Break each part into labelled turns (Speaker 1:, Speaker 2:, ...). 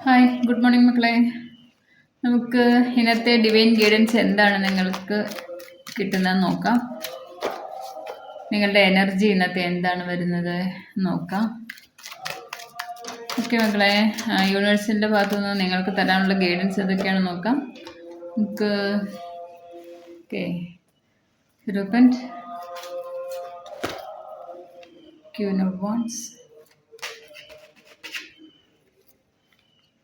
Speaker 1: Hi, good morning മക്കളെ. നമുക്ക് ഇന്നത്തെ ഡിവൈൻ ഗൈഡൻസ് എന്താണ് നിങ്ങൾക്ക് കിട്ടുന്നതെന്ന് നോക്കാം. നിങ്ങളുടെ എനർജി ഇന്നത്തെ എന്താണ് വരുന്നത് നോക്കാം. ഓക്കെ മക്കളെ, യൂണിവേഴ്സിൻ്റെ ഭാഗത്തുനിന്ന് നിങ്ങൾക്ക് തരാനുള്ള ഗൈഡൻസ് എന്തൊക്കെയാണെന്ന് നോക്കാം. നമുക്ക് okay Serpent, Queen of Wands,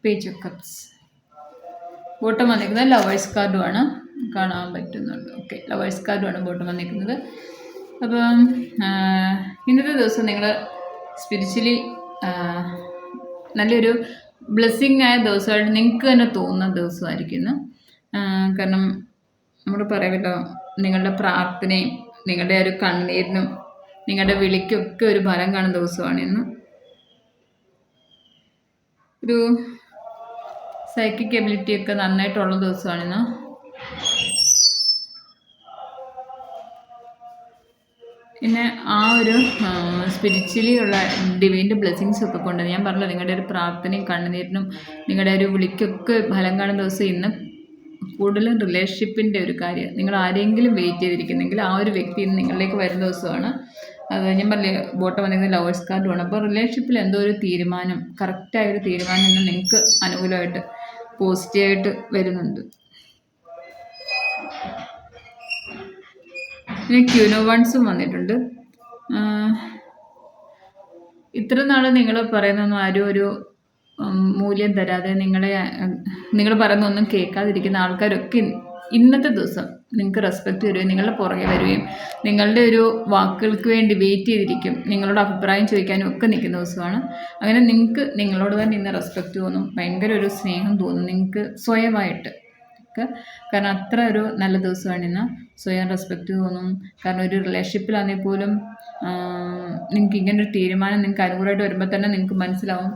Speaker 1: page of cups. Bottom വന്നിരിക്കുന്നത് ലവേഴ്സ് കാർഡുമാണ് കാണാൻ പറ്റുന്നുണ്ട്. ഓക്കെ, ലവേഴ്സ് കാർഡുമാണ് ബോട്ടം വന്നിരിക്കുന്നത്. അപ്പം ഇന്നത്തെ ദിവസം നിങ്ങൾ സ്പിരിച്വലി നല്ലൊരു ബ്ലെസ്സിങ് ആയ ദിവസമായിട്ട് നിങ്ങൾക്ക് തന്നെ തോന്നുന്ന ദിവസമായിരിക്കുന്നു. കാരണം നമ്മൾ പറയുമല്ലോ, നിങ്ങളുടെ പ്രാർത്ഥനയും നിങ്ങളുടെ ഒരു കണ്ണീരിനും നിങ്ങളുടെ വിളിക്കൊക്കെ ഒരു ഫലം കാണുന്ന ദിവസമാണ് ഇന്ന്. ഒരു സൈക്കിക് എബിലിറ്റി ഒക്കെ നന്നായിട്ടുള്ള ദിവസമാണിന്ന്. പിന്നെ ആ ഒരു സ്പിരിച്വലി ഉള്ള ഡിവൈൻ്റെ ബ്ലെസ്സിങ്സ് ഒക്കെ കൊണ്ട് ഞാൻ പറഞ്ഞല്ലോ, നിങ്ങളുടെ ഒരു പ്രാർത്ഥനയും കണ്ണുനീരിനും നിങ്ങളുടെ ഒരു വിളിക്കൊക്കെ ഫലം കാണുന്ന ദിവസം ഇന്ന്. കൂടുതലും റിലേഷൻഷിപ്പിൻ്റെ ഒരു കാര്യം, നിങ്ങൾ ആരെങ്കിലും വെയിറ്റ് ചെയ്തിരിക്കുന്നെങ്കിൽ ആ ഒരു വ്യക്തി ഇന്ന് നിങ്ങളിലേക്ക് വരുന്ന ദിവസമാണ്. അത് ഞാൻ പറഞ്ഞില്ലേ, ബോട്ടം വന്നിരിക്കുന്ന ലവേഴ്സ് കാർഡുമാണ്. അപ്പോൾ റിലേഷൻഷിപ്പിൽ എന്തോ ഒരു തീരുമാനം, കറക്റ്റായൊരു തീരുമാനം ഇന്ന് നിങ്ങൾക്ക് അനുകൂലമായിട്ട് പോസിറ്റീവായിട്ട് വരുന്നുണ്ട്. പിന്നെ ക്യൂൻ ഓഫ് വൺസും വന്നിട്ടുണ്ട്. ഇത്ര നാൾ നിങ്ങൾ പറയുന്നൊന്നും ആരും ഒരു മൂല്യം തരാതെ നിങ്ങൾ പറയുന്ന ഒന്നും കേൾക്കാതിരിക്കുന്ന ആൾക്കാരൊക്കെ ഇന്നത്തെ ദിവസം നിങ്ങൾക്ക് റെസ്പെക്റ്റ് തരുകയും നിങ്ങളുടെ പുറകെ വരികയും നിങ്ങളുടെ ഒരു വാക്കുകൾക്ക് വേണ്ടി വെയിറ്റ് ചെയ്തിരിക്കും, നിങ്ങളോട് അഭിപ്രായം ചോദിക്കാനും ഒക്കെ നിൽക്കുന്ന ദിവസമാണ്. അങ്ങനെ നിങ്ങൾക്ക് നിങ്ങളോട് തന്നെ ഇന്ന് റെസ്പെക്റ്റ് തോന്നും, ഭയങ്കര ഒരു സ്നേഹം തോന്നും നിങ്ങൾക്ക് സ്വയമായിട്ട് ഒക്കെ. കാരണം അത്ര ഒരു നല്ല ദിവസമാണ് ഇന്ന്. സ്വയം റെസ്പെക്റ്റ് തോന്നും. കാരണം ഒരു റിലേഷൻഷിപ്പിലാണെങ്കിൽ പോലും നിങ്ങൾക്ക് ഇങ്ങനൊരു തീരുമാനം നിങ്ങൾക്ക് അനുകൂലമായിട്ട് വരുമ്പോൾ തന്നെ നിങ്ങൾക്ക് മനസ്സിലാവും,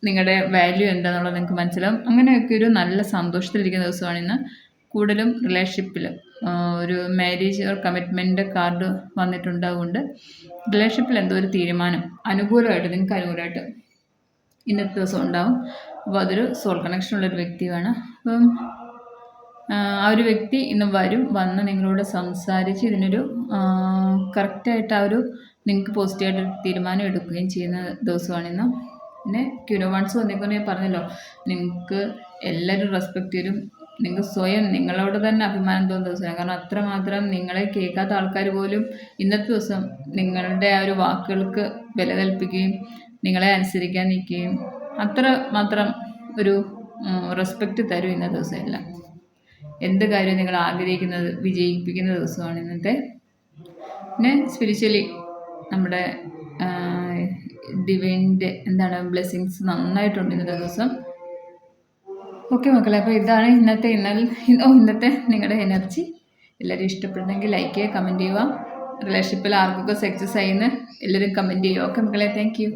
Speaker 1: നിങ്ങളുടെ വാല്യൂ എന്താണെന്നുള്ളത് നിങ്ങൾക്ക് മനസ്സിലാവും. അങ്ങനെയൊക്കെ ഒരു നല്ല സന്തോഷത്തിലിരിക്കുന്ന ദിവസമാണ് ഇന്ന്. കൂടുതലും റിലേഷൻഷിപ്പിൽ ഒരു മാരേജ് ഓർ കമ്മിറ്റ്മെൻറ്റ് കാർഡ് വന്നിട്ടുണ്ട്. അതുകൊണ്ട് റിലേഷൻഷിപ്പിൽ എന്തോ ഒരു തീരുമാനം നിങ്ങൾക്ക് അനുകൂലമായിട്ട് ഇന്നത്തെ ദിവസം ഉണ്ടാവും. അപ്പോൾ അതൊരു സോൾ കണക്ഷനുള്ളൊരു വ്യക്തിയാണ്. അപ്പം ആ ഒരു വ്യക്തി ഇന്ന് വന്ന് നിങ്ങളോട് സംസാരിച്ച് ഇതിനൊരു കറക്റ്റായിട്ട് ആ ഒരു നിങ്ങൾക്ക് പോസിറ്റീവായിട്ടൊരു തീരുമാനം എടുക്കുകയും ചെയ്യുന്ന ദിവസമാണിന്ന്. പിന്നെ ക്യൂൻ ഓഫ് വൺസ് വന്നിരിക്കുന്നത് ഞാൻ പറഞ്ഞല്ലോ, നിങ്ങൾക്ക് എല്ലാവരും റെസ്പെക്റ്റ് തരും. നിങ്ങൾക്ക് സ്വയം നിങ്ങളോട് തന്നെ അഭിമാനം തോന്നുന്ന ദിവസമാണ്. കാരണം അത്രമാത്രം നിങ്ങളെ കേൾക്കാത്ത ആൾക്കാർ പോലും ഇന്നത്തെ ദിവസം നിങ്ങളുടെ ആ ഒരു വാക്കുകൾക്ക് വില കൽപ്പിക്കുകയും നിങ്ങളെ അനുസരിക്കാൻ നിൽക്കുകയും അത്ര മാത്രം ഒരു റെസ്പെക്റ്റ് തരും ഇന്നത്തെ ദിവസമെല്ലാം. എന്ത് കാര്യം നിങ്ങൾ ആഗ്രഹിക്കുന്നത് വിജയിപ്പിക്കുന്ന ദിവസമാണ് ഇന്നത്തെ. പിന്നെ സ്പിരിച്വലി നമ്മുടെ ഡിവൈൻ്റെ ബ്ലെസ്സിങ്സ് നന്നായിട്ടുണ്ട് ഇന്നത്തെ ദിവസം. ഓക്കെ മക്കളെ, അപ്പോൾ ഇതാണ് ഇന്നത്തെ നിങ്ങളുടെ എനർജി. എല്ലാവരും ഇഷ്ടപ്പെടുന്നെങ്കിൽ ലൈക്ക് ചെയ്യുക, കമൻറ്റ് ചെയ്യുക. റിലേഷൻഷിപ്പിൽ ആർക്കൊക്കെ സക്സസ് ആയിന്ന് എല്ലാവരും കമൻറ്റ് ചെയ്യുക. ഓക്കെ മക്കളെ, താങ്ക് യു.